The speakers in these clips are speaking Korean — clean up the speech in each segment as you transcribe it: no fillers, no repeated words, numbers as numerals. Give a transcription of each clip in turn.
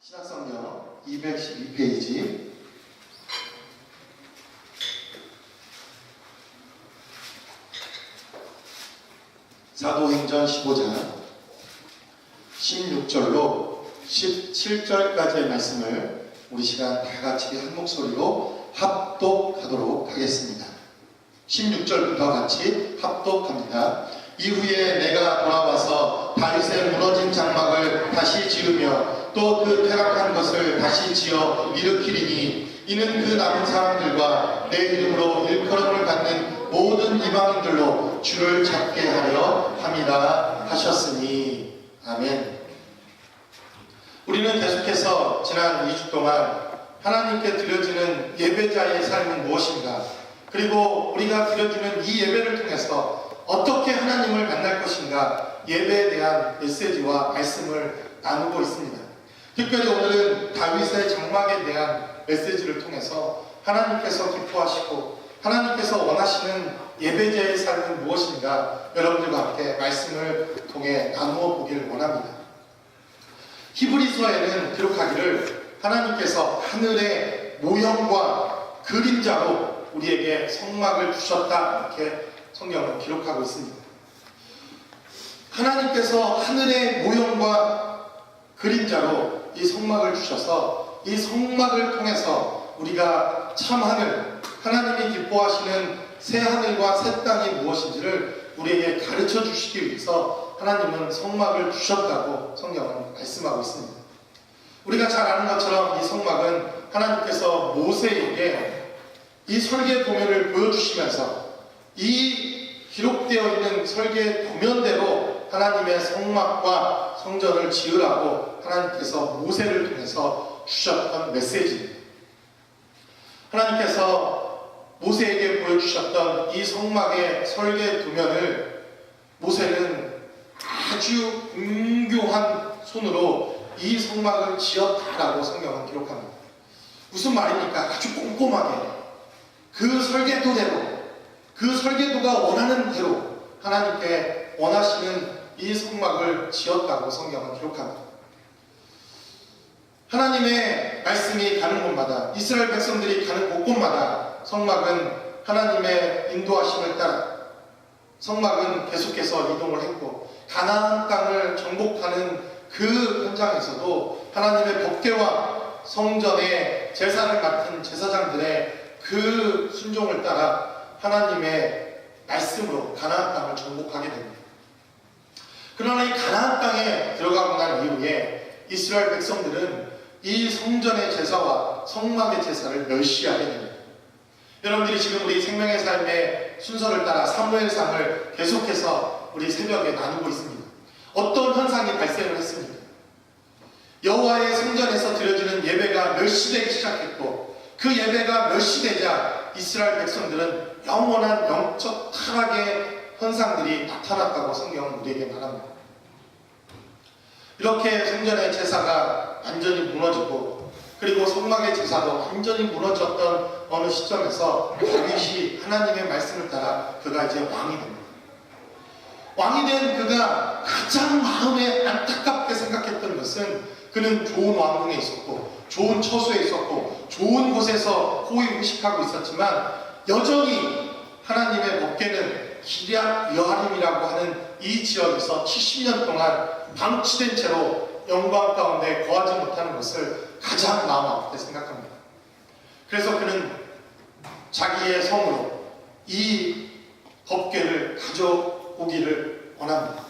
신약성경 212페이지 사도행전 15장 16절로 17절까지의 말씀을 우리 시간 다같이 한 목소리로 합독하도록 하겠습니다. 16절부터 같이 합독합니다. 이후에 내가 돌아와서 다윗의 무너진 장막을 다시 지으며 또 그 퇴락한 것을 다시 지어 일으키리니 이는 그 남은 사람들과 내 이름으로 일컬음을 받는 모든 이방인들로 주를 찾게 하려 함이라 하셨으니 아멘. 우리는 계속해서 지난 2주 동안 하나님께 드려지는 예배자의 삶은 무엇인가, 그리고 우리가 드려주는 이 예배를 통해서 어떻게 하나님을 만날 것인가, 예배에 대한 메시지와 말씀을 나누고 있습니다. 특별히 오늘은 다윗의 장막에 대한 메시지를 통해서 하나님께서 기뻐하시고 하나님께서 원하시는 예배자의 삶은 무엇인가 여러분들과 함께 말씀을 통해 나누어 보기를 원합니다. 히브리서에는 기록하기를 하나님께서 하늘의 모형과 그림자로 우리에게 성막을 주셨다, 이렇게 성경은 기록하고 있습니다. 하나님께서 하늘의 모형과 그림자로 이 성막을 주셔서 이 성막을 통해서 우리가 참 하늘, 하나님이 기뻐하시는 새 하늘과 새 땅이 무엇인지를 우리에게 가르쳐 주시기 위해서 하나님은 성막을 주셨다고 성경은 말씀하고 있습니다. 우리가 잘 아는 것처럼 이 성막은 하나님께서 모세에게 이 설계 도면을 보여주시면서 이 기록되어 있는 설계 도면대로 하나님의 성막과 성전을 지으라고 하나님께서 모세를 통해서 주셨던 메시지입니다. 하나님께서 모세에게 보여주셨던 이 성막의 설계 도면을 모세는 아주 은교한 손으로 이 성막을 지었다라고 성경은 기록합니다. 무슨 말입니까? 아주 꼼꼼하게 그 설계도대로, 그 설계도가 원하는 대로 하나님께 원하시는 이 성막을 지었다고 성경은 기록합니다. 하나님의 말씀이 가는 곳마다, 이스라엘 백성들이 가는 곳곳마다 성막은 하나님의 인도하심을 따라 성막은 계속해서 이동을 했고, 가나안 땅을 정복하는 그 현장에서도 하나님의 법궤와 성전의 제사를 맡은 제사장들의 그 순종을 따라 하나님의 말씀으로 가나안 땅을 정복하게 됩니다. 그러나 이 가나안 땅에 들어가고 난 이후에 이스라엘 백성들은 이 성전의 제사와 성막의 제사를 멸시하게 됩니다. 여러분들이 지금 우리 생명의 삶의 순서를 따라 사무엘상을 계속해서 우리 새벽에 나누고 있습니다. 어떤 현상이 발생을 했습니까? 여호와의 성전에서 드려지는 예배가 멸시되기 시작했고, 그 예배가 멸시되자 이스라엘 백성들은 영원한 영적 타락의 현상들이 나타났다고 성경은 우리에게 말합니다. 이렇게 성전의 제사가 완전히 무너지고, 그리고 성막의 제사도 완전히 무너졌던 어느 시점에서 다윗이 하나님의 말씀을 따라 그가 이제 왕이 됩니다. 왕이 된 그가 가장 마음에 안타깝게 생각했던 것은, 그는 좋은 왕궁에 있었고 좋은 처소에 있었고 좋은 곳에서 호의호식하고 있었지만 여전히 하나님의 법궤는 기럇 여아림이라고 하는 이 지역에서 70년 동안 방치된 채로 영광 가운데 거하지 못하는 것을 가장 마음 아프게 생각합니다. 그래서 그는 자기의 성으로 이 법궤를 가져오기를 원합니다.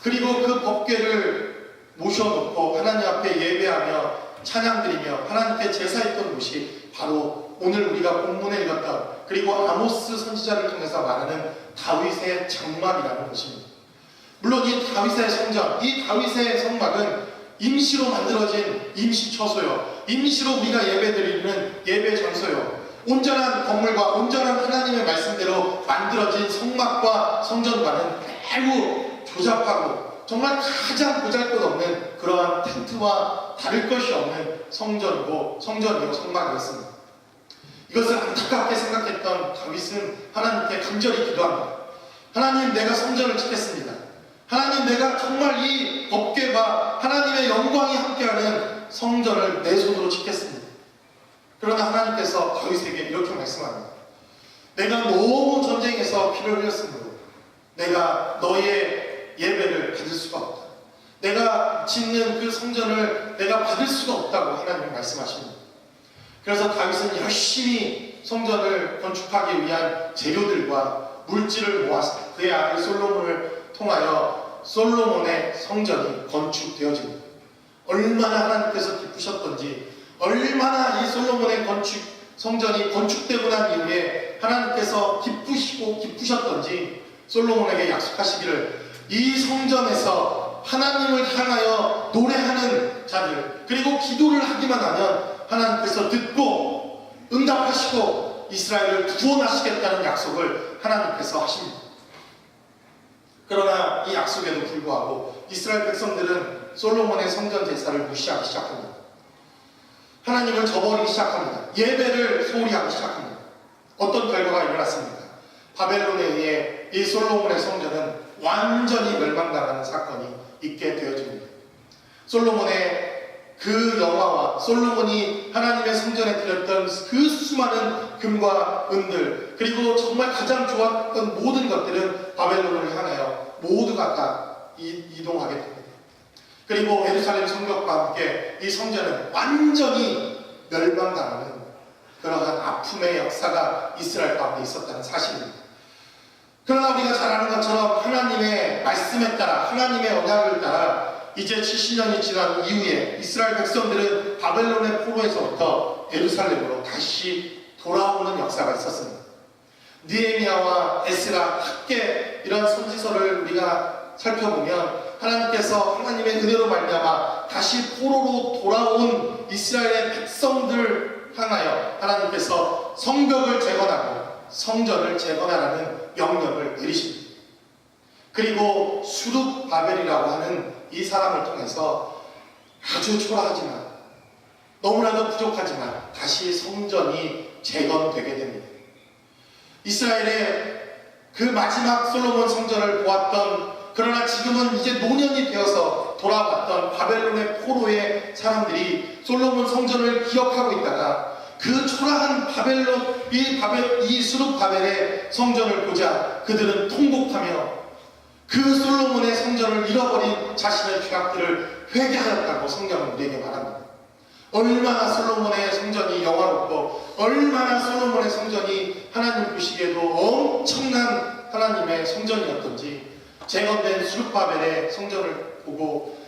그리고 그 법궤를 모셔놓고 하나님 앞에 예배하며 찬양드리며 하나님께 제사했던 곳이 바로 오늘 우리가 본문에 읽었던, 그리고 아모스 선지자를 통해서 말하는 다윗의 장막이라는 것입니다. 물론 이 다윗의 성전, 이 다윗의 성막은 임시로 만들어진 임시 처소요, 임시로 우리가 예배드리는 예배 장소요, 온전한 건물과 온전한 하나님의 말씀대로 만들어진 성막과 성전과는 매우 조잡하고 정말 가장 보잘것없는 그러한 텐트와 다를 것이 없는 성전이고 성막이었습니다. 이것을 안타깝게 생각했던 다윗은 하나님께 간절히 기도합니다. 하나님, 내가 성전을 짓겠습니다. 하나님, 내가 정말 이 법궤와 하나님의 영광이 함께하는 성전을 내 손으로 짓겠습니다. 그러나 하나님께서 다윗에게 이렇게 말씀합니다. 내가 너무 전쟁에서 피를 흘렸으므로 내가 너의 예배를 받을 수가 없다. 내가 짓는 그 성전을 내가 받을 수가 없다고 하나님이 말씀하십니다. 그래서 다윗은 열심히 성전을 건축하기 위한 재료들과 물질을 모아서 그의 아들 솔로몬을 통하여 솔로몬의 성전이 건축되어집니다. 얼마나 하나님께서 기쁘셨던지, 얼마나 이 솔로몬의 성전이 건축되고 난 이후에 하나님께서 기쁘셨던지 솔로몬에게 약속하시기를 이 성전에서 하나님을 향하여 노래하는 자들, 그리고 기도를 하기만 하면 하나님께서 듣고 응답하시고 이스라엘을 구원하시겠다는 약속을 하나님께서 하십니다. 그러나 이 약속에도 불구하고 이스라엘 백성들은 솔로몬의 성전 제사를 무시하기 시작합니다. 하나님을 저버리기 시작합니다. 예배를 소홀히 하기 시작합니다. 어떤 결과가 일어났습니까? 바벨론에 의해 이 솔로몬의 성전은 완전히 멸망당하는 사건이 있게 되어집니다. 솔로몬의 그 영화와 솔로몬이 하나님의 성전에 드렸던 그 수많은 금과 은들, 그리고 정말 가장 좋았던 모든 것들은 바벨론을 향하여 모두가 다 이동하게 됩니다. 그리고 예루살렘 성벽과 함께 이 성전은 완전히 멸망당하는 그러한 아픔의 역사가 이스라엘 가운데 있었다는 사실입니다. 그러나 우리가 잘 아는 것처럼 하나님의 말씀에 따라, 하나님의 언약을 따라 이제 70년이 지난 이후에 이스라엘 백성들은 바벨론의 포로에서부터 예루살렘으로 다시 돌아오는 역사가 있었습니다. 느헤미야와 에스라 함께 이런 선지서를 우리가 살펴보면 하나님께서 하나님의 은혜로 말미암아 다시 포로로 돌아온 이스라엘의 백성들 향하여 하나님께서 성벽을 재건하고 성전을 재건하라는 명령을 내리십니다. 그리고 수룹바벨이라고 하는 이 사람을 통해서 아주 초라하지만 너무나도 부족하지만 다시 성전이 재건되게 됩니다. 이스라엘의 그 마지막 솔로몬 성전을 보았던, 그러나 지금은 이제 노년이 되어서 돌아왔던 바벨론의 포로의 사람들이 솔로몬 성전을 기억하고 있다가 그 초라한 이 수룹바벨의 성전을 보자 그들은 통곡하며 그 솔로몬의 성전을 잃어버린 자신의 죄악들을 회개하였다고 성경은 우리에게 말합니다. 얼마나 솔로몬의 성전이 영화롭고 얼마나 솔로몬의 성전이 하나님 보시기에도 엄청난 하나님의 성전이었던지 재건된 수룹바벨의 성전을 보고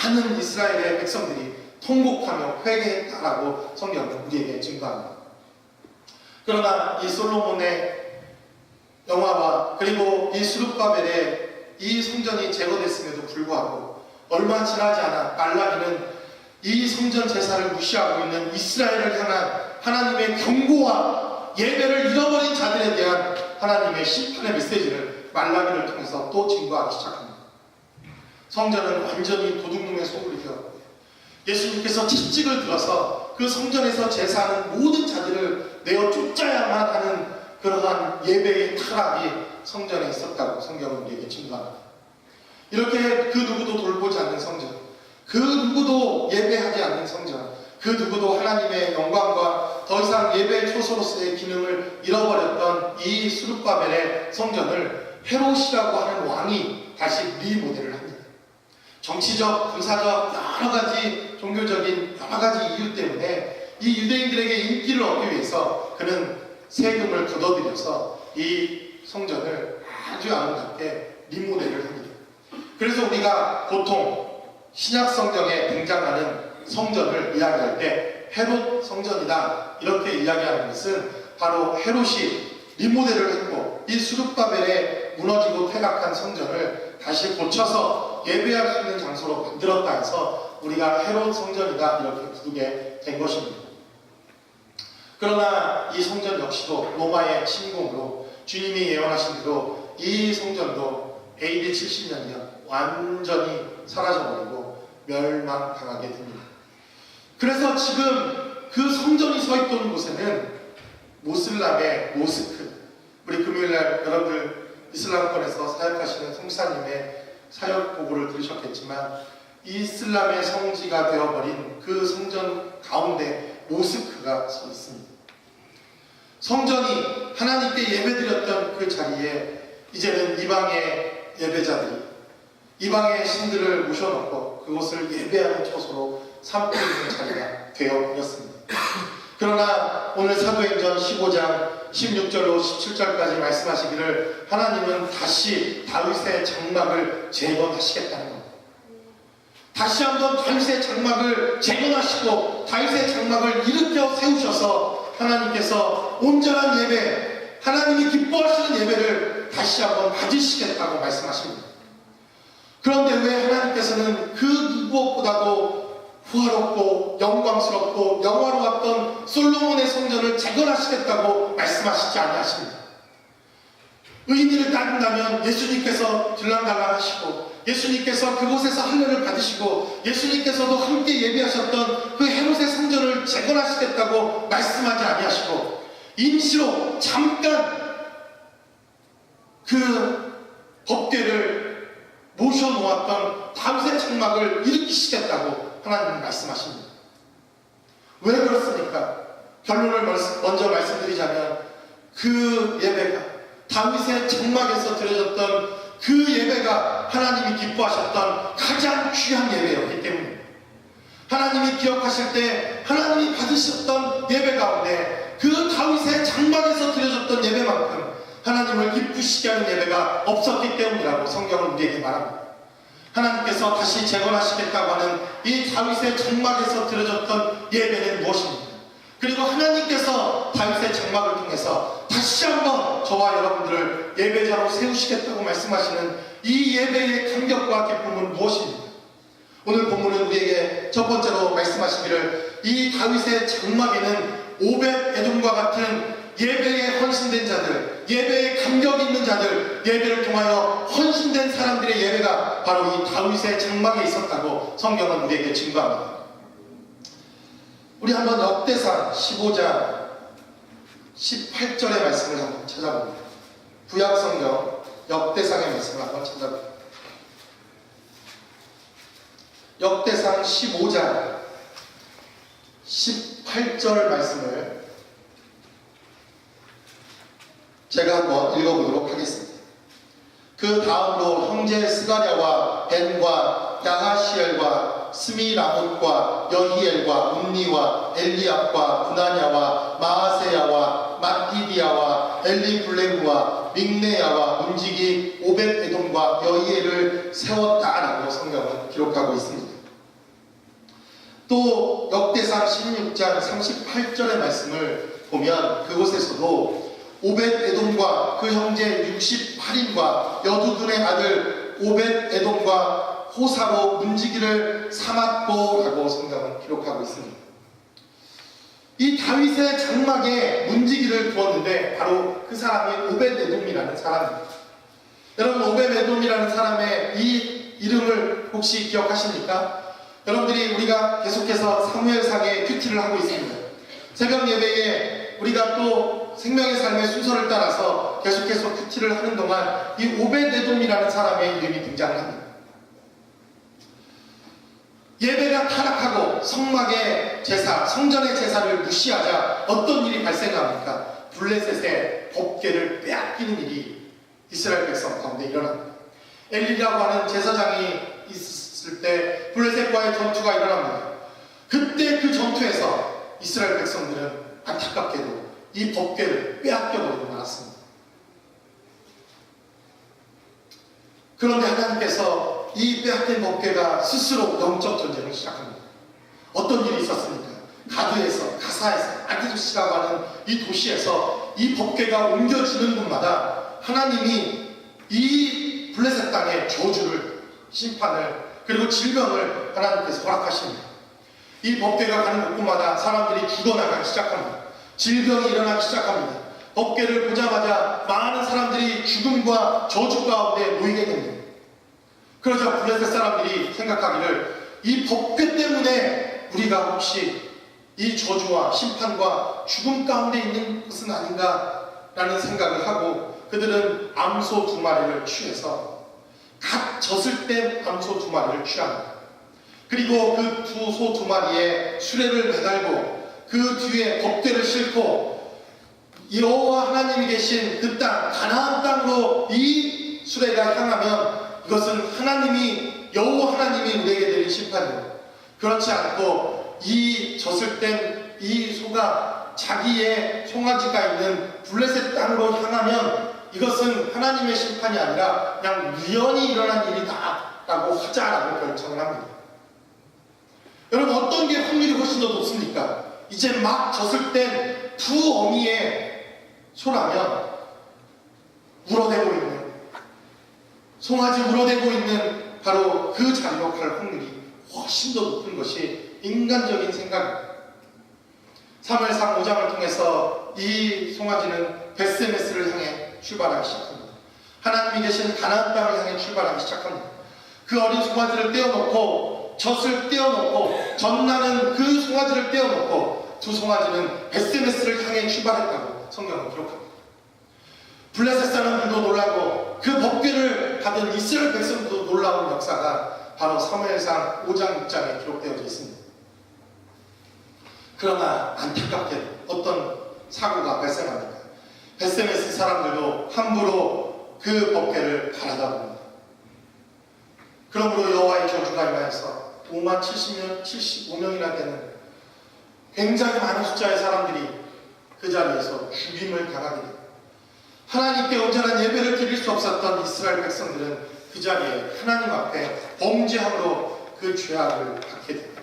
많은 이스라엘의 백성들이 통곡하며 회개했다라고 성경은 우리에게 증거합니다. 그러나 이 솔로몬의 영화와 그리고 이 수룹바벨의 이 성전이 제거됐음에도 불구하고 얼마 지나지 않아 말라기는 이 성전 제사를 무시하고 있는 이스라엘을 향한 하나님의 경고와 예배를 잃어버린 자들에 대한 하나님의 심판의 메시지를 말라기를 통해서 또 증거하기 시작합니다. 성전은 완전히 도둑놈의 소굴이 되었고 예수님께서 채찍을 들어서 그 성전에서 제사하는 모든 자들을 내어 쫓아야만 하는 그러한 예배의 타락이 성전에 있었다고 성경은 우리에게 증거합니다. 이렇게 그 누구도 돌보지 않는 성전, 그 누구도 예배하지 않는 성전, 그 누구도 하나님의 영광과 더 이상 예배 초소로서의 기능을 잃어버렸던 이 수룹바벨의 성전을 헤롯이라고 하는 왕이 다시 리모델을 합니다. 정치적, 군사적, 여러 가지 종교적인 여러 가지 이유 때문에 이 유대인들에게 인기를 얻기 위해서 그는 세금을 걷어들여서 이 성전을 아주 아름답게 리모델을 합니다. 그래서 우리가 보통 신약 성경에 등장하는 성전을 이야기할 때 헤롯 성전이다 이렇게 이야기하는 것은 바로 헤롯이 리모델을 했고 이 수룹바벨의 무너지고 퇴락한 성전을 다시 고쳐서 예배할 수 있는 장소로 만들었다 해서 우리가 헤롯 성전이다 이렇게 부르게 된 것입니다. 그러나 이 성전 역시도 로마의 침공으로 주님이 예언하신 대로 이 성전도 AD 70년이면 완전히 사라져버리고 멸망당하게 됩니다. 그래서 지금 그 성전이 서 있던 곳에는 모슬람의 모스크, 우리 금요일날 여러분들 이슬람권에서 사역하시는 성사님의 사역 보고를 들으셨겠지만 이슬람의 성지가 되어버린 그 성전 가운데 모스크가 서 있습니다. 성전이 하나님께 예배드렸던 그 자리에 이제는 이방의 예배자들이 이방의 신들을 모셔놓고 그곳을 예배하는 처소로 삼고 있는 자리가 되어버렸습니다. 그러나 오늘 사도행전 15장 16절로 17절까지 말씀하시기를 하나님은 다시 다윗의 장막을 재건하시겠다는 겁니다. 다시 한번 다윗의 장막을 재건하시고 다윗의 장막을 일으켜 세우셔서 하나님께서 온전한 예배, 하나님이 기뻐하시는 예배를 다시 한번 가지시겠다고 말씀하십니다. 그런데 왜 하나님께서는 그 무엇보다도 부활없고 영광스럽고 영화로웠던 솔로몬의 성전을 재건하시겠다고 말씀하시지 아니하십니다. 의미를 따른다면 예수님께서 들랑달랑 하시고 예수님께서 그곳에서 할례를 받으시고 예수님께서도 함께 예배하셨던 그 헤롯의 성전을 재건하시겠다고 말씀하지 아니하시고 임시로 잠깐 그 법궤를 모셔놓았던 다윗의 장막을 일으키시겠다고 하나님은 말씀하십니다. 왜 그렇습니까? 결론을 먼저 말씀드리자면 그 예배가 다윗의 장막에서 드려졌던 그 예배가 하나님이 기뻐하셨던 가장 귀한 예배였기 때문입니다. 하나님이 기억하실 때 하나님이 받으셨던 예배 가운데 그 다윗의 장막에서 드려졌던 예배만큼 하나님을 기쁘시게 하는 예배가 없었기 때문이라고 성경은 우리에게 말합니다. 하나님께서 다시 재건하시겠다고 하는 이 다윗의 장막에서 드려졌던 예배는 무엇입니까? 그리고 하나님께서 다윗의 장막을 통해서 다시 한번 저와 여러분들을 예배자로 세우시겠다고 말씀하시는 이 예배의 감격과 기쁨은 무엇입니까? 오늘 본문은 우리에게 첫 번째로 말씀하시기를 이 다윗의 장막에는 오벳 에돔과 같은 예배에 헌신된 자들, 예배에 감격 있는 자들, 예배를 통하여 헌신된 사람들의 예배가 바로 이 다윗의 장막에 있었다고 성경은 우리에게 증거합니다. 우리 한번 역대상 15장 18절의 말씀을 한번 찾아봅니다. 구약성경 역대상의 말씀을 한번 찾아봅니다. 역대상 15장 18절 말씀을 제가 한번 읽어보도록 하겠습니다. 그 다음으로 형제 스가랴와 벤과 야하시엘과 스미라못과 여히엘과 운니와 엘리압과 부나냐와 마아세야와 맏디디야와 엘리블레무와 믹네야와 움직이 오벳 에돔과 여히엘을 세웠다라고 성경은 기록하고 있습니다. 또 역대상 16장 38절의 말씀을 보면 그곳에서도 오벳 에돔과 그 형제 68인과 여두둔의 아들 오벳 에돔과 호사로 문지기를 삼았고 라고 성경은 기록하고 있습니다. 이 다윗의 장막에 문지기를 두었는데 바로 그 사람이 오벳 에돔이라는 사람입니다. 여러분 오벳 에돔이라는 사람의 이 이름을 혹시 기억하십니까? 여러분들이 우리가 계속해서 사무엘상의 큐티를 하고 있습니다. 새벽 예배에 우리가 또 생명의 삶의 순서를 따라서 계속해서 큐티를 하는 동안 이 오벳 에돔이라는 사람의 이름이 등장을 합니다. 예배가 타락하고 성막의 제사, 성전의 제사를 무시하자 어떤 일이 발생합니까? 블레셋의 법궤를 빼앗기는 일이 이스라엘 백성 가운데 일어납니다. 엘리라고 하는 제사장이 있을 때 블레셋과의 전투가 일어납니다. 그때 그 전투에서 이스라엘 백성들은 안타깝게도 이 법궤를 빼앗겨버리고 말았습니다. 그런데 하나님께서 이 빼앗긴 법궤가 스스로 영적 전쟁을 시작합니다. 어떤 일이 있었습니까? 가사에서 아디두스라고 하는 이 도시에서 이 법궤가 옮겨지는 곳마다 하나님이 이 블레셋 땅의 저주를, 심판을, 그리고 질병을 하나님께서 허락하십니다. 이 법궤가 가는 곳마다 사람들이 죽어나가기 시작합니다. 질병이 일어나기 시작합니다. 법궤를 보자마자 많은 사람들이 죽음과 저주 가운데 놓이게 됩니다. 그러자 블레셋 사람들이 생각하기를 이 법궤 때문에 우리가 혹시 이 저주와 심판과 죽음 가운데 있는 것은 아닌가라는 생각을 하고 그들은 암소 2마리를 취해서 갓 젖을 때 암소 2마리를 취합니다. 그리고 그 두 소 두 마리에 수레를 매달고 그 뒤에 법궤를 싣고 여호와 하나님이 계신 그 땅 가나안 땅으로 이 수레가 향하면 이것은 하나님이 여호와 하나님이 우리에게 내린 심판이에요. 그렇지 않고 이 젖을 땐 이 소가 자기의 송아지가 있는 블레셋 땅으로 향하면 이것은 하나님의 심판이 아니라 그냥 우연히 일어난 일이다 라고 하자라고 결정을 합니다. 여러분, 어떤 게 확률이 훨씬 더 높습니까? 이제 막 젖을 땐 두 어미의 소라면 울어대고 있는, 송아지 울어대고 있는 바로 그 자리로 갈 확률이 훨씬 더 높은 것이 인간적인 생각입니다. 사무엘상 5장을 통해서 이 송아지는 베스메스를 향해 출발하기 시작합니다. 하나님이 계신 가나안 땅을 향해 출발하기 시작합니다. 그 어린 송아지를 떼어놓고 젖을 떼어놓고 젖나는 그 송아지를 떼어놓고 두 송아지는 베스메스를 향해 출발했다고 성경은 기록합니다. 블레셋 사람들도 놀라고 그 법궤를 받은 이스라엘 백성도 놀라운 역사가 바로 사무엘상 5장 6장에 기록되어져 있습니다. 그러나 안타깝게 어떤 사고가 발생합니다. 베스메스 사람들도 함부로 그 법궤를 바라다 봅니다. 그러므로 여호와의 저주가 임하여서 50,075명이나 되는 굉장히 많은 숫자의 사람들이 그 자리에서 죽임을 당하게 됩니다. 하나님께 온전한 예배를 드릴 수 없었던 이스라엘 백성들은 그 자리에 하나님 앞에 범죄함으로 그 죄악을 받게 됩니다.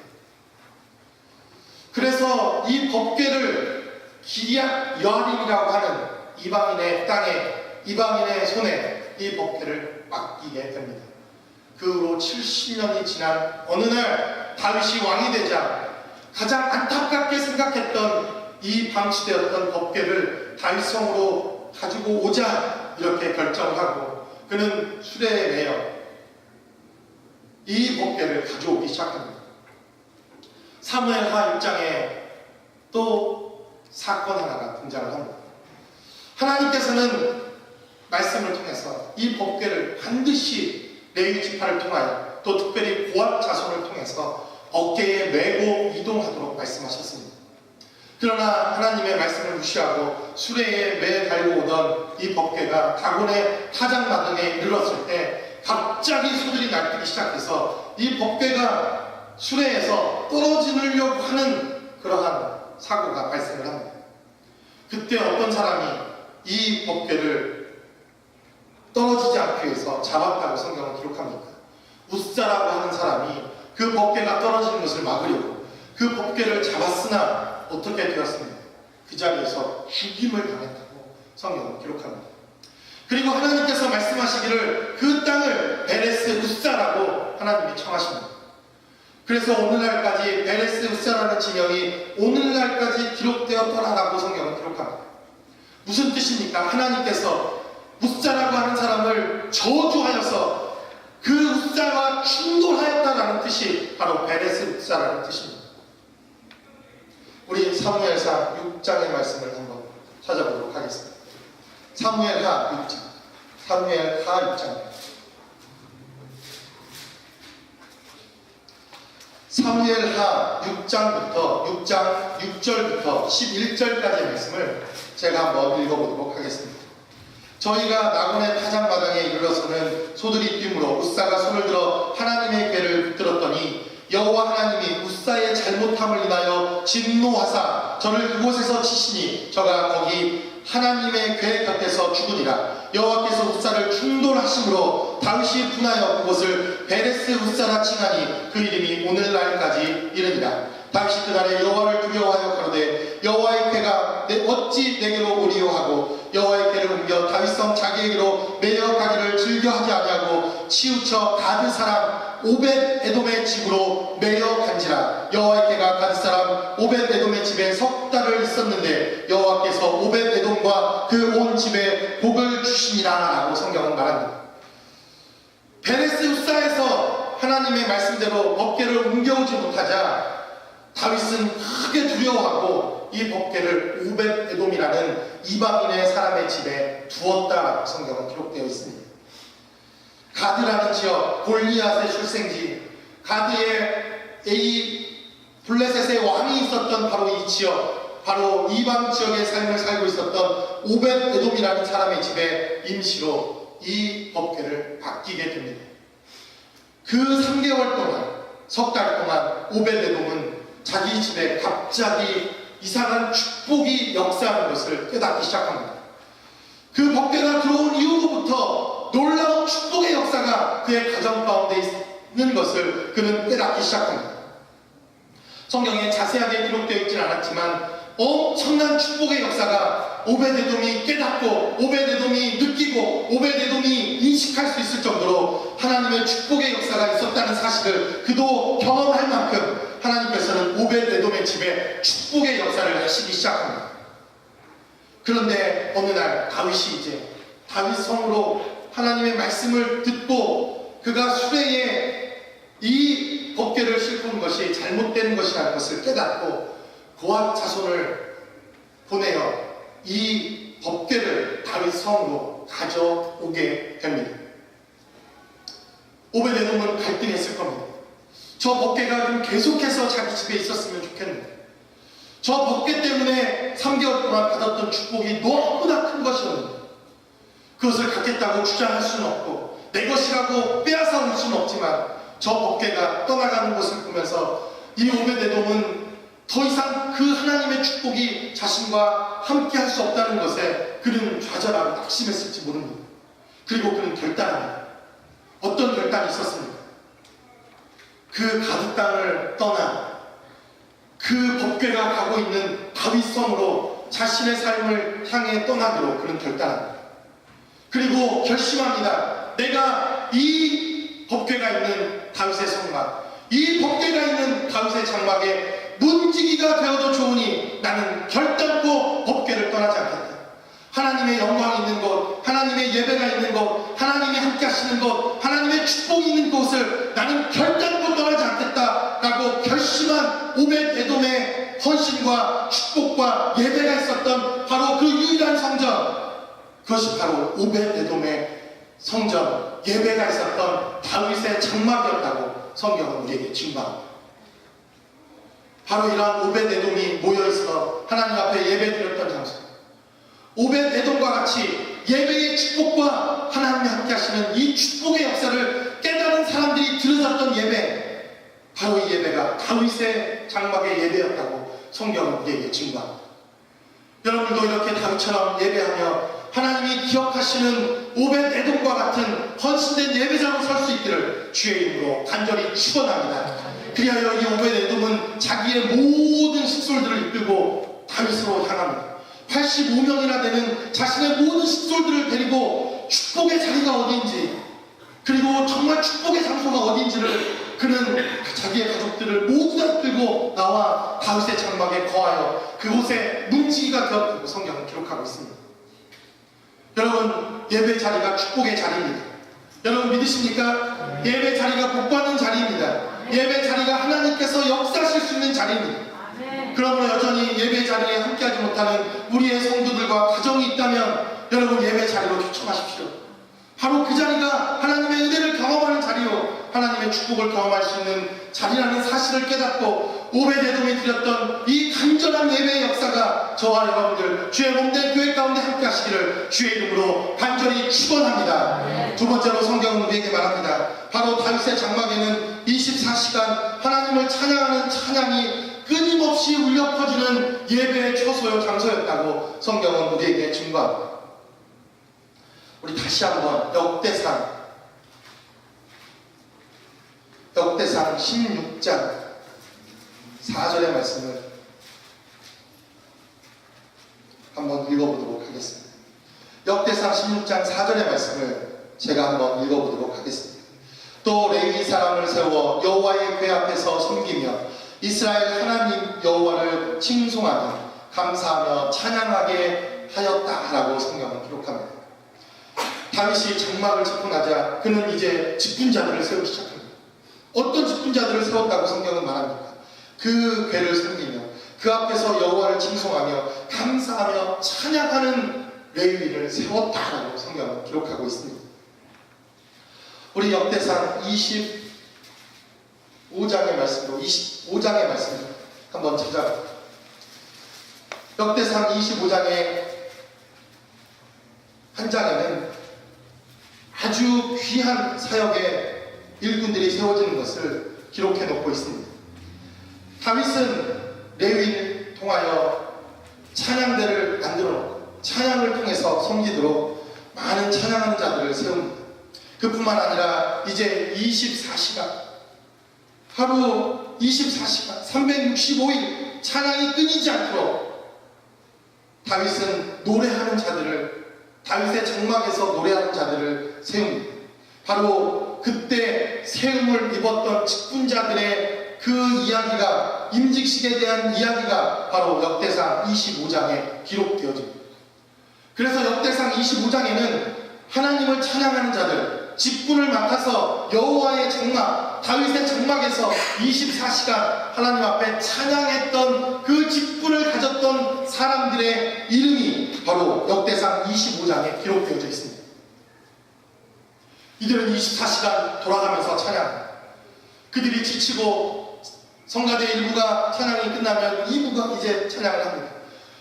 그래서 이 법궤를 기리앗 여아림이라고 하는 이방인의 땅에, 이방인의 손에 이 법궤를 맡기게 됩니다. 그 후로 70년이 지난 어느 날 다윗이 왕이 되자 가장 안타깝게 생각했던 이 방치되었던 법궤를 다윗 성으로 가지고 오자 이렇게 결정을 하고 그는 수레에 매여 이 법궤를 가져오기 시작합니다. 사무엘하 6장에 또 사건 하나가 등장을 합니다. 하나님께서는 말씀을 통해서 이 법궤를 반드시 레위 지파를 통하여 또 특별히 고앗 자손을 통해서 어깨에 메고 이동하도록 말씀하셨습니다. 그러나 하나님의 말씀을 무시하고 수레에 매 달고 오던 이 법궤가 다곤의 타작마당에 이르렀을 때 갑자기 소들이 날뛰기 시작해서 이 법궤가 수레에서 떨어지려고 하는 그러한 사고가 발생을 합니다. 그때 어떤 사람이 이 법궤를 떨어지지 않기 위해서 잡았다고 성경은 기록합니다. 웃사라고 하는 사람이 그 법궤가 떨어지는 것을 막으려고 그 법궤를 잡았으나 어떻게 되었습니까? 그 자리에서 죽임을 당했다고 성경은 기록합니다. 그리고 하나님께서 말씀하시기를 그 땅을 베레스 웃사라고 하나님이 청하십니다. 그래서 오늘날까지 베레스 웃사라는 지명이 오늘날까지 기록되었더라라고 성경은 기록합니다. 무슨 뜻입니까? 하나님께서 웃사라고 하는 사람을 저주하여서 그 웃사와 충돌하였다라는 뜻이 바로 베레스 웃사라는 뜻입니다. 우리 사무엘상 6장의 말씀을 한번 찾아보도록 하겠습니다. 사무엘하 6장, 사무엘하 6장. 사무엘하 6장부터 6장 6절부터 11절까지의 말씀을 제가 한번 읽어보도록 하겠습니다. 저희가 나곤의 타작마당에 이르러서는 소들이 뛰므로 웃사가 손을 들어 하나님의 궤를 붙들었더니 여호와 하나님이 웃사의 잘못함을 인하여 진노하사 저를 그곳에서 치시니 저가 거기 하나님의 궤 곁에서 죽으니라. 여호와께서 웃사를 충돌하심으로 다윗이 분하여 그곳을 베레스 웃사라 칭하니 그 이름이 오늘날까지 이르니라. 다윗이 그날에 여호와를 두려워하여 가로되 여호와의 궤가 어찌 내게로 오리요 하고 여호와의 궤를 옮겨 다윗성 자기에게로 매여 가기를 즐겨하지 아니하고 치우쳐 가드 사람 오벳 에돔의 집으로 매여 간지라. 여호와의 궤가 가드 사람 오벳 에돔의 집에 석 달을 있었는데 여호와께서 오벳 에돔과 그 온 집에 복을 주시니라 라고 성경은 말합니다. 베레스 웃사에서 하나님의 말씀대로 법궤를 옮겨오지 못하자 다윗은 크게 두려워하고 이 법궤를 오벳 에돔이라는 이방인의 사람의 집에 두었다라고 성경은 기록되어 있습니다. 가드라는 지역, 골리앗의 출생지, 가드의 이 블레셋의 왕이 있었던 바로 이 지역, 바로 이방 지역의 삶을 살고 있었던 오벳 에돔이라는 사람의 집에 임시로 이 법궤를 맡기게 됩니다. 그 3개월 동안, 석 달 동안 오벳 에돔은 자기 집에 갑자기 이상한 축복이 역사하는 것을 깨닫기 시작합니다. 그 법궤가 들어온 이후부터 놀라운 축복의 역사가 그의 가정 가운데 있는 것을 그는 깨닫기 시작합니다. 성경에 자세하게 기록되어 있지는 않았지만 엄청난 축복의 역사가 오벳에돔이 깨닫고 오벳에돔이 느끼고 오벳에돔이 인식할 수 있을 정도로 하나님의 축복의 역사가 있었다는 사실을 그도 경험할 만큼 하나님께서는 오벳에돔의 집에 축복의 역사를 하시기 시작합니다. 그런데 어느 날 다윗이 이제 다윗 성으로 하나님의 말씀을 듣고 그가 수레에 이 법궤를 싣고 온 것이 잘못된 것이라는 것을 깨닫고 고앗 자손을 보내어 이 법궤를 다윗 성으로 가져오게 됩니다. 오벳에돔은 갈등했을 겁니다. 저 법궤가 좀 계속해서 자기 집에 있었으면 좋겠는데 저 법궤 때문에 3개월 동안 받았던 축복이 너무나 큰 것이었는데 그것을 갖겠다고 주장할 수는 없고 내 것이라고 빼앗아 올 수는 없지만 저 법궤가 떠나가는 것을 보면서 이 오벳에돔은 더 이상 그 하나님의 축복이 자신과 함께 할 수 없다는 것에 그는 좌절하고 낙심했을지 모릅니다. 그리고 그는 결단합니다. 어떤 결단이 있었습니까? 그 가드 땅을 떠나 그 법궤가 가고 있는 다윗성으로 자신의 삶을 향해 떠나기로 그는 결단합니다. 그리고 결심합니다. 내가 이 법궤가 있는 다윗의 성막, 이 법궤가 있는 다윗의 장막에 문지기가 되어도 좋으니 나는 결단코 법궤를 떠나지 않겠다. 하나님의 영광이 있는 곳, 하나님의 예배가 있는 곳, 하나님이 함께 하시는 곳, 하나님의 축복이 있는 곳을 나는 결단코 떠나지 않겠다라고 결심한 오벳에돔의 헌신과 축복과 예배가 있었던 바로 그 유일한 성전, 그것이 바로 오벳에돔의 성전, 예배가 있었던 다윗의 장막이었다고 성경은 우리에게 증거합니다. 바로 이러한 오벳에돔이 모여있어 하나님 앞에 예배드렸던 장소, 오벳에돔과 같이 예배의 축복과 하나님이 함께 하시는 이 축복의 역사를 깨달은 사람들이 들으셨던 예배, 바로 이 예배가 다윗의 장막의 예배였다고 성경은 우리에게 증거합니다. 여러분도 이렇게 다윗처럼 예배하며 하나님이 기억하시는 오벳에돔과 같은 헌신된 예배자로 설 수 있기를 주의 이름으로 간절히 축원합니다. 그리하여 이 오벳에돔은 자기의 모든 식솔들을 이끌고 다윗으로 향합니다. 85명이나 되는 자신의 모든 식솔들을 데리고 축복의 자리가 어디인지, 그리고 정말 축복의 장소가 어디인지를 그는 자기의 가족들을 모두 다 이끌고 나와 다윗의 장막에 거하여 그곳에 문지기가 되었다고 성경은 기록하고 있습니다. 여러분, 예배 자리가 축복의 자리입니다. 여러분 믿으십니까? 예배 자리가 복받는 자리입니다. 예배 자리가 하나님께서 역사하실 수 있는 자리입니다. 그러므로 여전히 예배 자리에 함께하지 못하는 우리의 성도들과 가정이 있다면 여러분 예배 자리로 초청하십시오. 바로 그 자리가 하나님의 은혜를 경험하는 자리요, 하나님의 축복을 경험할 수 있는 자리라는 사실을 깨닫고 오벳에돔이 드렸던 이 간절한 예배의 역사가 저와 여러분들 주의 몸된 교회 가운데 함께 하시기를 주의 이름으로 간절히 축원합니다. 두 번째로 성경은 우리에게 말합니다. 바로 다윗의 장막에는 24시간 하나님을 찬양하는 찬양이 끊임없이 울려 퍼지는 예배의 처소요 장소였다고 성경은 우리에게 증거합니다. 우리 다시 한번 역대상 16장 4절의 말씀을 한번 읽어보도록 하겠습니다. 역대상 16장 4절의 말씀을 제가 한번 읽어보도록 하겠습니다. 또 레위 사람을 세워 여호와의 궤 앞에서 섬기며 이스라엘 하나님 여호와를 칭송하며 감사하며 찬양하게 하였다라고 성경은 기록합니다. 다윗이 장막을 짓고 나자 그는 이제 직분자들을 세우기 시작합니다. 어떤 직분자들을 세웠다고 성경은 말합니까? 그 궤를 섬기며 그 앞에서 여호와를 칭송하며 감사하며 찬양하는 레위인을 세웠다라고 성경은 기록하고 있습니다. 우리 역대상 25장의 말씀으로 25장의 말씀을 한번 찾아볼게요. 역대상 25장의 한 장에는 아주 귀한 사역의 일꾼들이 세워지는 것을 기록해 놓고 있습니다. 다윗은 레위인을 통하여 찬양대를 만들어 놓고 찬양을 통해서 섬기도록 많은 찬양하는 자들을 세웁니다. 그뿐만 아니라 이제 24시간 하루 24시간 365일 찬양이 끊이지 않도록 다윗은 노래하는 자들을 다윗의 장막에서 노래하는 자들을 세웁니다. 바로 그때 세움을 입었던 직분자들의 그 이야기가 임직식에 대한 이야기가 바로 역대상 25장에 기록되어집니다. 그래서 역대상 25장에는 하나님을 찬양하는 자들 직분을 맡아서 여호와의 장막 다윗의 장막에서 24시간 하나님 앞에 찬양했던 그 직분을 가졌던 사람들의 이름이 바로 역대상 25장에 기록되어져 있습니다. 이들은 24시간 돌아가면서 찬양 그들이 지치고 성가대 1부가 찬양이 끝나면 2부가 이제 찬양을 합니다.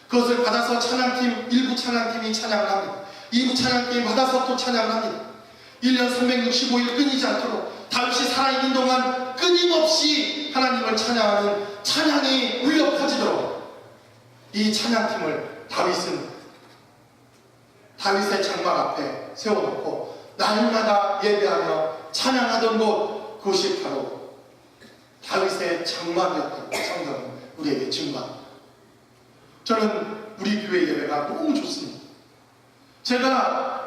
그것을 받아서 찬양팀 1부 찬양팀이 찬양을 합니다. 2부 찬양팀이 받아서 또 찬양을 합니다. 1년 365일 끊이지 않도록 다윗이 살아있는 동안 끊임없이 하나님을 찬양하는 찬양이 울려 퍼지도록 이 찬양팀을 다윗은 다윗의 장막 앞에 세워놓고 날마다 예배하며 찬양하던 그곳이 바로 다윗의 장막이었다고 성경은 우리에게 증거합니다. 저는 우리 교회 예배가 너무 좋습니다. 제가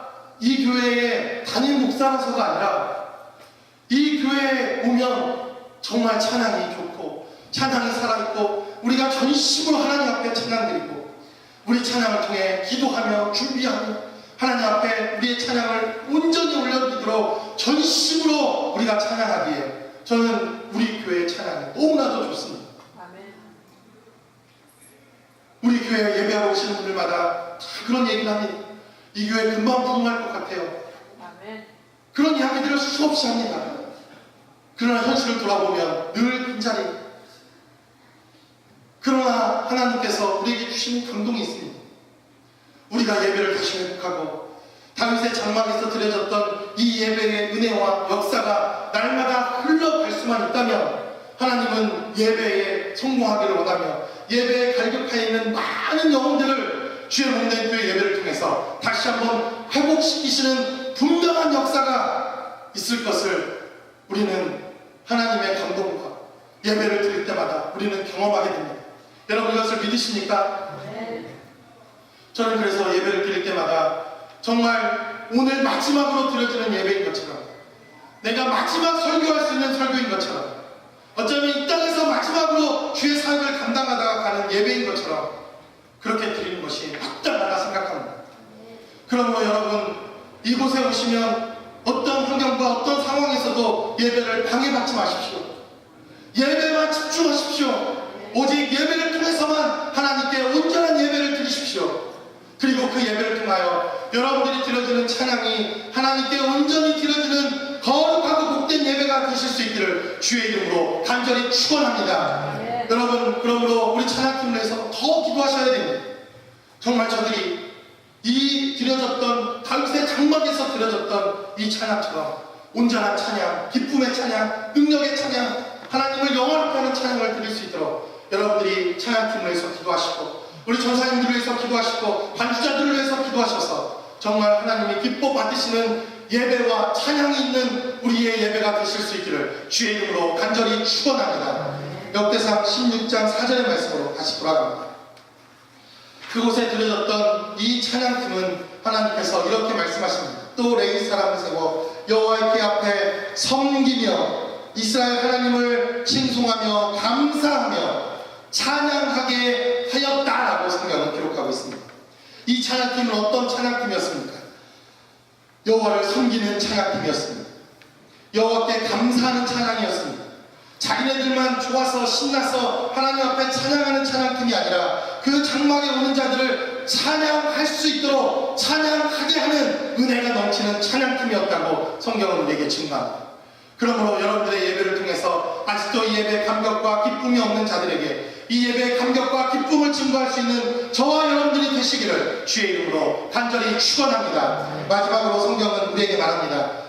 이 교회의 담임 목사라서가 아니라 이 교회에 오면 정말 찬양이 좋고 찬양이 살아있고 우리가 전심으로 하나님 앞에 찬양드리고 우리 찬양을 통해 기도하며 준비하고 하나님 앞에 우리의 찬양을 온전히 올려드리도록 전심으로 우리가 찬양하기에 저는 우리 교회의 찬양이 너무나도 좋습니다. 우리 교회에 예배하러 오시는 분들마다 다 그런 얘기를 합니다. 이 교회 금방 부흥할 것 같아요. 그런 이야기들을 수없이 합니다. 그러나 현실을 돌아보면 늘 빈자리. 그러나 하나님께서 우리에게 주시는 감동이 있습니다. 우리가 예배를 다시 회복하고 다윗의 장막에서 드려졌던 이 예배의 은혜와 역사가 날마다 흘러갈 수만 있다면 하나님은 예배에 성공하기를 원하며 예배에 갈급해 있는 많은 영혼들을 주의 몸된 교회 예배를 통해서 다시 한번 회복시키시는 분명한 역사가 있을 것을 우리는 하나님의 감동과 예배를 드릴 때마다 우리는 경험하게 됩니다. 여러분 이것을 믿으십니까? 저는 그래서 예배를 드릴 때마다 정말 오늘 마지막으로 드려지는 예배인 것처럼 내가 마지막 설교할 수 있는 설교인 것처럼 어쩌면 이 땅에서 마지막으로 주의 사역을 감당하다가 가는 예배인 것처럼 그렇게 드리는 것이 마땅하다 생각합니다. 그러므로 여러분 이곳에 오시면 어떤 환경과 어떤 상황에서도 예배를 방해받지 마십시오. 예배만 집중하십시오. 오직 예배를 통해서만 하나님께 온전한 예배를 드리십시오. 그리고 그 예배를 통하여 여러분들이 드려지는 찬양이 하나님께 온전히 드려지는 거룩하고 복된 예배가 되실 수 있기를 주의 이름으로 간절히 축원합니다. 여러분 그러므로 우리 찬양팀을 위해서 더 기도하셔야 됩니다. 정말 저들이 이 드려졌던 다윗의 장막에서 드려졌던 이 찬양처럼 온전한 찬양, 기쁨의 찬양, 능력의 찬양, 하나님을 영원하게 하는 찬양을 드릴 수 있도록 여러분들이 찬양팀을 위해서 기도하시고 우리 전사님들을 위해서 기도하시고 반주자들을 위해서 기도하셔서 정말 하나님이 기뻐 받으시는 예배와 찬양이 있는 우리의 예배가 되실 수 있기를 주의 이름으로 간절히 축원합니다. 역대상 16장 4절의 말씀으로 다시 돌아갑니다. 그곳에 드려졌던 이 찬양팀은 하나님께서 이렇게 말씀하십니다. 또 레위 사람을 세워 여호와의 궤 앞에 섬기며 이스라엘 하나님을 칭송하며 감사하며 찬양하게 하였다라고 성경은 기록하고 있습니다. 이 찬양팀은 어떤 찬양팀이었습니까? 여호와를 섬기는 찬양팀이었습니다. 여호와께 감사하는 찬양이었습니다. 자기네들만 좋아서 신나서 하나님 앞에 찬양하는 찬양팀이 아니라 그 장막에 오는 자들을 찬양할 수 있도록 찬양하게 하는 은혜가 넘치는 찬양팀이었다고 성경은 우리에게 증거합니다. 그러므로 여러분들의 예배를 통해서 아직도 이 예배의 감격과 기쁨이 없는 자들에게 이 예배의 감격과 기쁨을 증거할 수 있는 저와 여러분들이 되시기를 주의 이름으로 간절히 축원합니다. 마지막으로 성경은 우리에게 말합니다.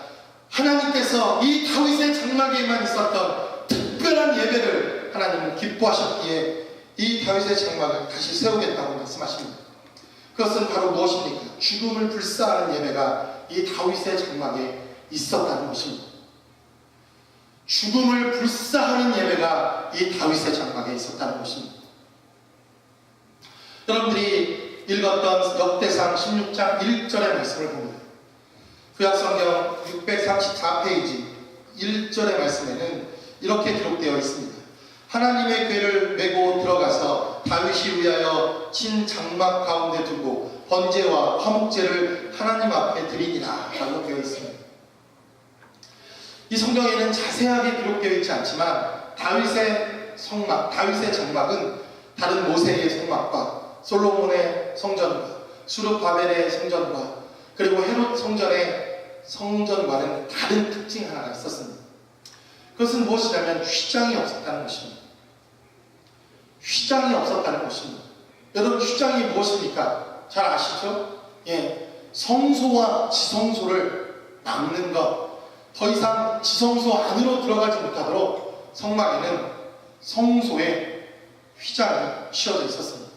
하나님께서 이 다윗의 장막에만 있었던 특별한 예배를 하나님은 기뻐하셨기에 이 다윗의 장막을 다시 세우겠다고 말씀하십니다. 그것은 바로 무엇입니까? 죽음을 불사하는 예배가 이 다윗의 장막에 있었다는 것입니다. 죽음을 불사하는 예배가 이 다윗의 장막에 있었다는 것입니다. 여러분들이 읽었던 역대상 16장 1절의 말씀을 봅니다. 구약성경 634페이지 1절의 말씀에는 이렇게 기록되어 있습니다. 하나님의 궤를 메고 들어가서 다윗이 위하여 친 장막 가운데 두고 번제와 화목제를 하나님 앞에 드리니라 라고 되어 있습니다. 이 성경에는 자세하게 기록되어 있지 않지만 다윗의 장막은 다른 모세의 성막과 솔로몬의 성전과 수르바벨의 성전과 그리고 헤롯 성전의 성전과는 다른 특징 하나가 있었습니다. 그것은 무엇이냐면 휘장이 없었다는 것입니다. 휘장이 없었다는 것입니다. 여러분, 휘장이 무엇입니까? 잘 아시죠? 성소와 지성소를 막는 것, 더 이상 지성소 안으로 들어가지 못하도록 성막에는 성소에 휘장이 씌워져 있었습니다.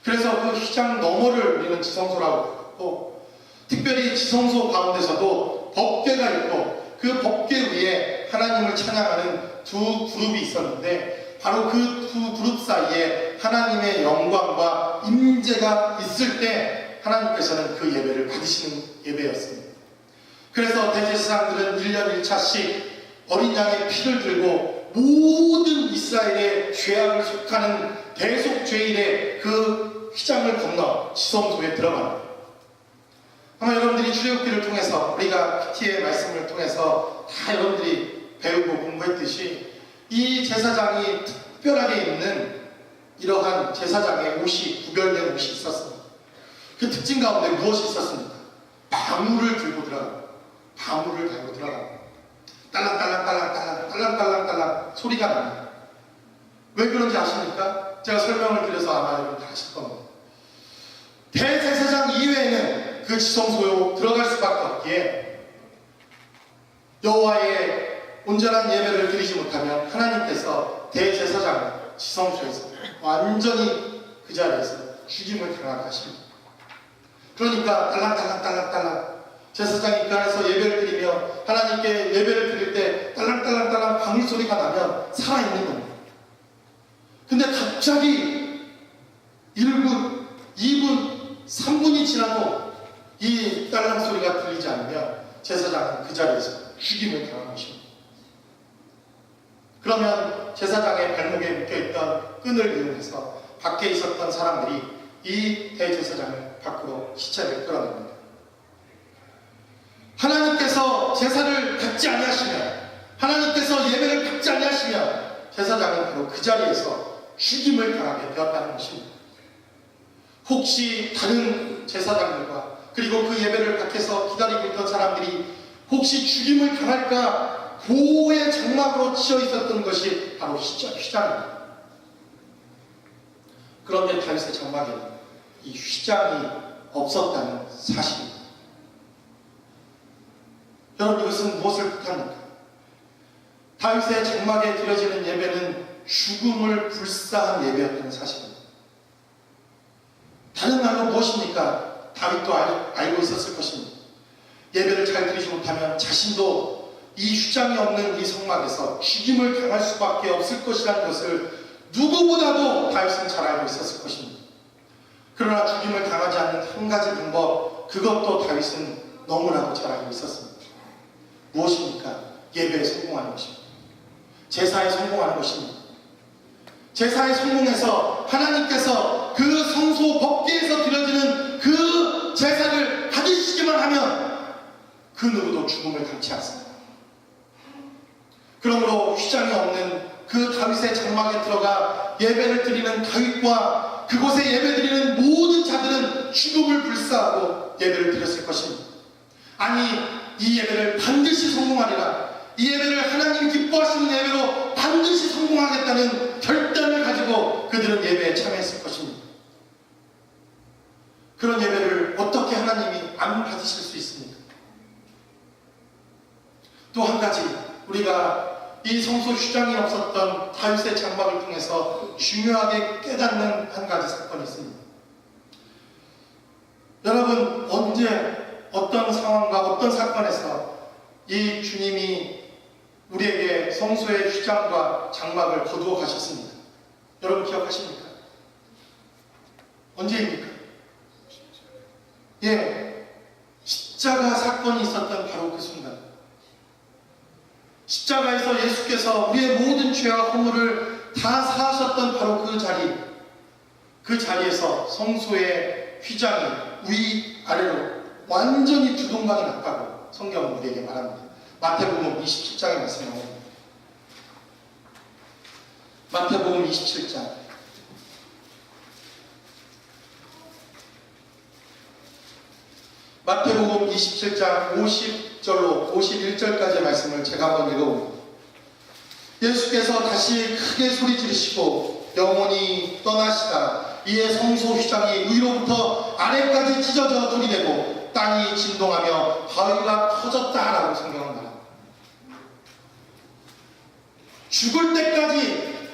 그래서 그 휘장 너머를 우리는 지성소라고 부르고, 특별히 지성소 가운데서도 법궤가 있고 그 법궤 위에 하나님을 찬양하는 두 그룹이 있었는데, 바로 그 두 그룹 사이에 하나님의 영광과 임재가 있을 때 하나님께서는 그 예배를 받으시는 예배였습니다. 그래서 대제사장들은 1년 1차씩 어린 양의 피를 들고 모든 이스라엘의 죄악을 속하는 대속죄일의 그 휘장을 건너 지성소에 들어갑니다. 아마 여러분들이 출애굽기를 통해서, 우리가 PT의 말씀을 통해서 다 여러분들이 배우고 공부했듯이 이 제사장이 특별하게 입는 이러한 제사장의 옷이, 구별된 옷이 있었습니다. 그 특징 가운데 무엇이 있었습니까? 방울을 들고 들어갑니다. 방울을 달고 들어갑니다. 딸랑딸랑 소리가 납니다. 왜 그런지 아십니까? 제가 설명을 드려서 아마 여러분 다 아실 겁니다. 대제사장 이외에는 그 지성소로 들어갈 수밖에 없기에 여호와의 온전한 예배를 드리지 못하면 하나님께서 대제사장을 지성소에서 완전히 그 자리에서 죽임을 당하게 하십니다. 그러니까 딸랑딸랑 제사장이 그 안에서 예배를 드리며 하나님께 예배를 드릴 때 딸랑딸랑 방울 소리가 나면 살아있는 겁니다. 근데 갑자기 1분, 2분, 3분이 지나도 이 딸랑 소리가 들리지 않으면 제사장은 그 자리에서 죽임을 당하는 것입니다. 그러면 제사장의 발목에 묶여있던 끈을 이용해서 밖에 있었던 사람들이 이 대제사장을 밖으로 시체를 끌어냅니다. 하나님께서 제사를 받지 아니하시면, 하나님께서 예배를 받지 아니하시면 제사장은 바로 그 자리에서 죽임을 당하게 되었다는 것입니다. 혹시 다른 제사장들과 그리고 그 예배를 밖에서 기다리고 있던 사람들이 혹시 죽임을 당할까 보호의 장막으로 치여 있었던 것이 바로 휘장입니다. 그런데 다윗의 장막에는 이 휘장이 없었다는 사실입니다. 여러분, 이것은 무엇을 뜻합니까? 다윗의 장막에 드려지는 예배는 죽음을 불사한 예배였다는 사실입니다. 다른 말로 무엇입니까? 다윗도 알고 있었을 것입니다. 예배를 잘 드리지 못하면 자신도 이 휘장이 없는 이 성막에서 죽임을 당할 수밖에 없을 것이라는 것을 누구보다도 다윗은 잘 알고 있었을 것입니다. 그러나 죽임을 당하지 않는 한 가지 방법, 그것도 다윗은 너무나도 잘 알고 있었습니다. 무엇입니까? 예배에 성공하는 것입니다. 제사에 성공하는 것입니다. 제사에 성공해서 하나님께서 그 성소 법궤에서 드려지는 그 제사를 받으시기만 하면 그 누구도 죽음을 당치 않습니다. 그러므로 휘장이 없는 그 다윗의 장막에 들어가 예배를 드리는 다윗과 그곳에 예배 드리는 모든 자들은 죽음을 불사하고 예배를 드렸을 것입니다. 아니, 이 예배를 반드시 성공하리라, 이 이 예배를 하나님 기뻐하시는 예배로 반드시 성공하겠다는 결단을 가지고 그들은 예배에 참여했을 것입니다. 그런 예배를 어떻게 하나님이 안 받으실 수 있습니까? 또 한 가지, 우리가 이 성소 휴장이 없었던 다윗의 장막을 통해서 중요하게 깨닫는 한 가지 사건이 있습니다. 여러분, 언제 어떤 상황과 어떤 사건에서 이 주님이 우리에게 성소의 휴장과 장막을 거두어 가셨습니다. 여러분 기억하십니까? 언제입니까? 예, 십자가 사건이 있었던 바로 그 순간, 십자가에서 예수께서 우리의 모든 죄와 허물을 다 사하셨던 바로 그 자리, 그 자리에서 성소의 휘장이 위아래로 완전히 두 동강이 났다고 성경은 우리에게 말합니다. 마태복음 27장에 말씀이 나옵니다. 마태복음 27장 마태복음 27장 50절로 51절까지의 말씀을 제가 한번 읽어봅니다. 예수께서 다시 크게 소리 지르시고 영원히 떠나시다. 이에 성소 휘장이 위로부터 아래까지 찢어져 들이대고 땅이 진동하며 바위가 터졌다라고 성경은 말합니다. 죽을 때까지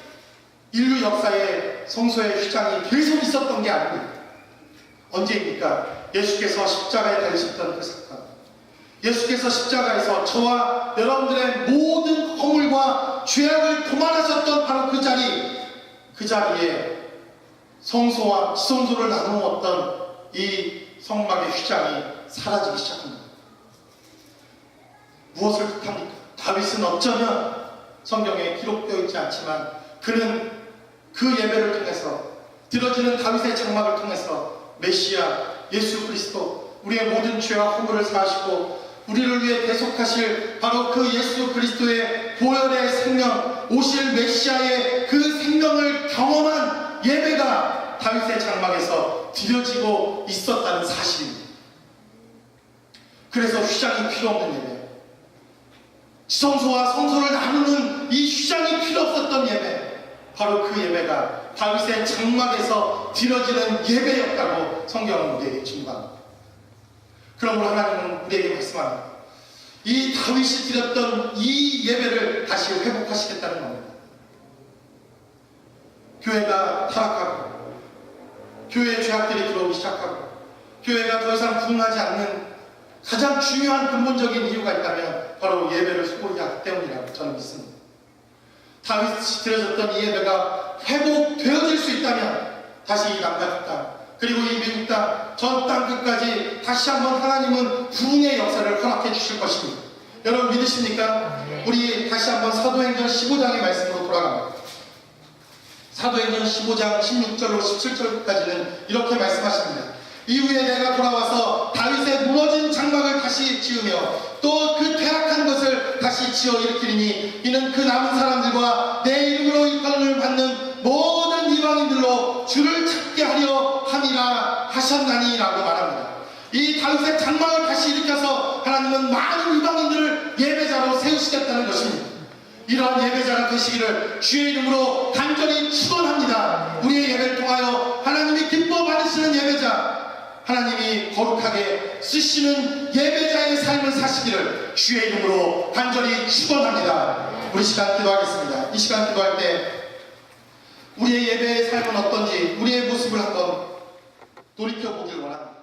인류 역사에 성소의 휘장이 계속 있었던 게 아닙니다. 언제입니까? 예수께서 십자가에 달리셨던 그 사건, 예수께서 십자가에서 저와 여러분들의 모든 허물과 죄악을 도말하셨던 바로 그 자리, 그 자리에 성소와 지성소를 나누었던 이 성막의 휘장이 사라지기 시작합니다. 무엇을 뜻합니까? 다윗은 어쩌면 성경에 기록되어 있지 않지만 그는 그 예배를 통해서, 들어지는 다윗의 장막을 통해서 메시아 예수 그리스도, 우리의 모든 죄와 허물을 사하시고 우리를 위해 대속하실 바로 그 예수 그리스도의 보혈의 생명, 오실 메시아의 그 생명을 경험한 예배가 다윗의 장막에서 드려지고 있었다는 사실입니다. 그래서 휘장이 필요 없는 예배, 성소와 성소를 나누는 이 휘장이 필요 없었던 예배, 바로 그 예배가 다윗의 장막에서 드려지는 예배였다고 성경은 우리에게 증거합니다. 그러므로 하나님은 우리에게 말씀합니다. 이 다윗이 드렸던 이 예배를 다시 회복하시겠다는 겁니다. 교회가 타락하고 교회의 죄악들이 들어오기 시작하고 교회가 더 이상 부흥하지 않는 가장 중요한 근본적인 이유가 있다면 바로 예배를 소홀히 하기 때문이라고 저는 믿습니다. 다윗이 드려졌던 이 예배가 회복되어질 수 있다면 다시 이 남쪽 땅, 그리고 이 미국 땅, 전 땅 끝까지 다시 한번 하나님은 부흥의 역사를 허락해 주실 것입니다. 여러분 믿으십니까? 우리 다시 한번 사도행전 15장의 말씀으로 돌아갑니다. 사도행전 15장 16절로 17절까지는 이렇게 말씀하십니다. 이후에 내가 돌아와서 다윗의 무너진 장막을 다시 지으며 또 그 퇴락한 것을 다시 지어 일으키리니 이는 그 남은 사람들과 내 이름으로 일컬음을 받는 모든 이방인들로 주를 찾게 하려 함이라 하셨나니 라고 말합니다. 이 다윗의 장막을 다시 일으켜서 하나님은 많은 이방인들을 예배자로 세우시겠다는 것입니다. 이러한 예배자가 되시기를 주의 이름으로 간절히 축원합니다. 우리의 예배를 통하여 하나님이 기뻐 받으시는 예배자, 하나님이 거룩하게 쓰시는 예배자의 삶을 사시기를 주의 이름으로 간절히 축원합니다. 우리 시간 기도하겠습니다. 이 시간 기도할 때 우리의 예배의 삶은 어떤지 우리의 모습을 한번 돌이켜보길 원합니다.